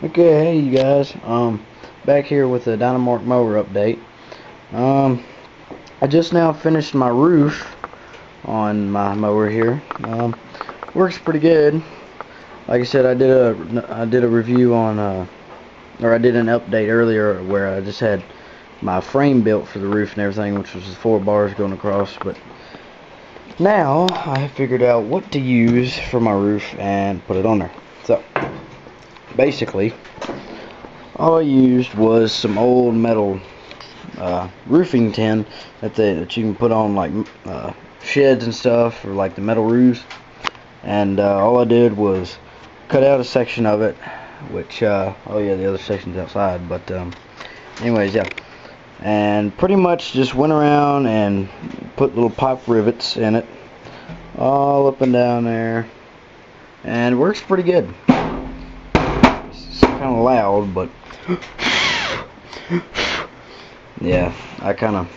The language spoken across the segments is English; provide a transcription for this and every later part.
Okay, hey you guys. Back here with the Dynamark mower update. I just now finished my roof on my mower here. Works pretty good. Like I said, I did a review on or I did an update earlier where I just had my frame built for the roof and everything, which was the 4 bars going across. But now I have figured out what to use for my roof and put it on there. So basically, all I used was some old metal roofing tin that you can put on like sheds and stuff, or like the metal roofs. And all I did was cut out a section of it, which oh yeah, the other section's outside. But anyways, yeah. And pretty much just went around and put little pipe rivets in it, all up and down there, and it works pretty good. It's kind of loud, but yeah, I kind of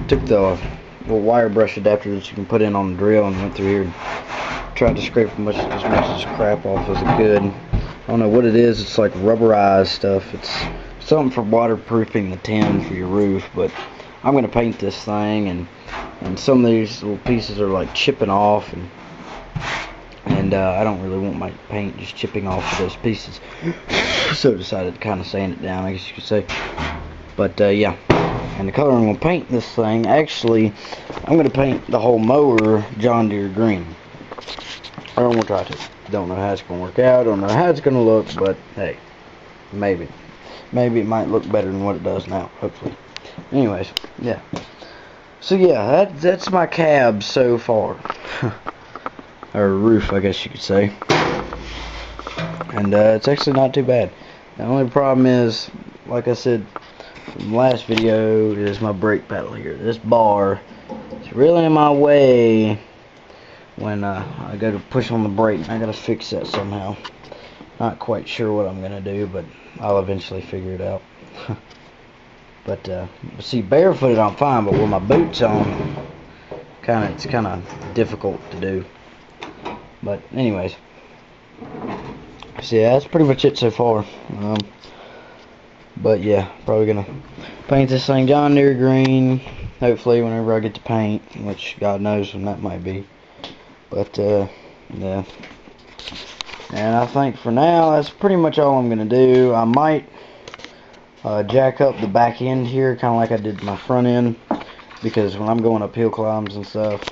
took the little wire brush adapter that you can put in on the drill and went through here and tried to scrape as much of this crap off as I could. I don't know what it is. It's like rubberized stuff. It's something for waterproofing the tin for your roof, but I'm going to paint this thing, and some of these little pieces are like chipping off, and I don't really want my paint just chipping off of those pieces. So I decided to kind of sand it down, I guess you could say. But yeah, and the color I'm going to paint this thing, actually, I'm going to paint the whole mower John Deere green. I don't want to try to. Don't know how it's going to work out. Don't know how it's going to look, but hey, maybe it might look better than what it does now, hopefully. Anyways, yeah. So yeah, that's my cab so far. Or roof, I guess you could say. And it's actually not too bad. The only problem is, like I said from the last video, is my brake pedal here. This bar is really in my way when I go to push on the brake. I gotta fix that somehow. Not quite sure what I'm gonna do, but I'll eventually figure it out. But see, barefooted I'm fine, but with my boots on, it's kind of difficult to do. But anyways, so yeah, that's pretty much it so far. But yeah, probably gonna paint this thing John Deere green. Hopefully, whenever I get to paint, which God knows when that might be. But yeah. And I think for now, that's pretty much all I'm going to do. I might jack up the back end here, kind of like I did my front end, because when I'm going up hill climbs and stuff,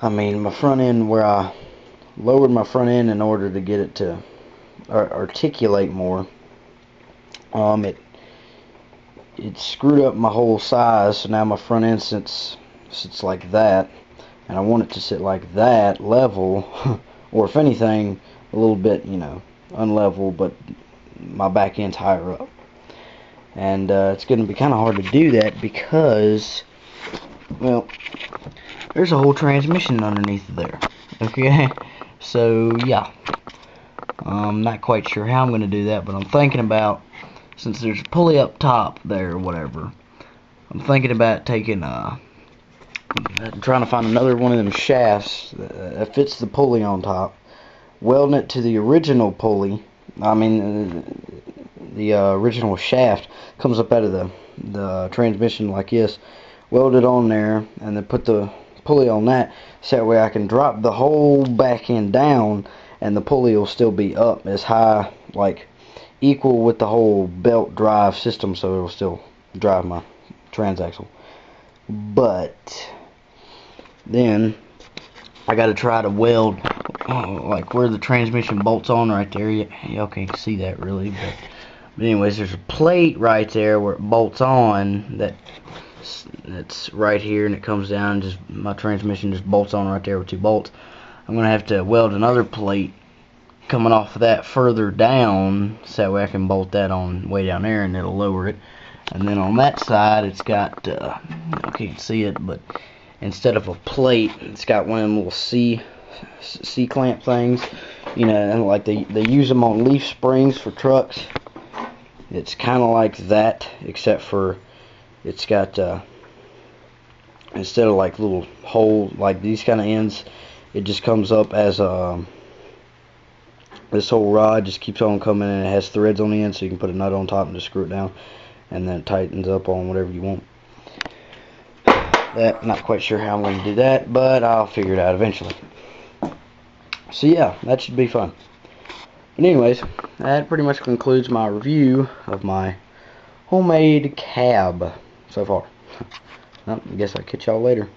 I mean, my front end, where I lowered my front end in order to get it to articulate more, it screwed up my whole size, so now my front end sits like that, and I want it to sit like that, level, or if anything, a little bit, unlevel, but my back end's higher up. And it's going to be kind of hard to do that because, well, there's a whole transmission underneath there. Okay, so yeah, I'm not quite sure how I'm going to do that, but I'm thinking about, since there's a pulley up top there or whatever, I'm thinking about taking trying to find another one of them shafts that fits the pulley on top, welding it to the original pulley. I mean, the original shaft comes up out of the transmission like this. Weld it on there, and then put the pulley on that, so that way I can drop the whole back end down, and the pulley will still be up as high, like equal with the whole belt drive system, so it will still drive my transaxle. But then I got to try to weld like where the transmission bolts on right there. Y'all can't see that really, but anyways, there's a plate right there where it bolts on. That's right here, and it comes down. Just my transmission just bolts on right there with 2 bolts. I'm gonna have to weld another plate coming off of that further down, so that way I can bolt that on way down there, and it'll lower it. And then on that side, it's got I can't see it, but instead of a plate, it's got one of them little C-clamp things, and like they use them on leaf springs for trucks. It's kind of like that, except for it's got instead of like little hole like these kind of ends, it just comes up as a this whole rod just keeps on coming, and it has threads on the end, so you can put a nut on top and just screw it down, and then it tightens up on whatever you want. That, not quite sure how I'm going to do that, but I'll figure it out eventually. So yeah, that should be fun. But anyways, that pretty much concludes my review of my homemade cab so far. Well, I guess I'll catch y'all later.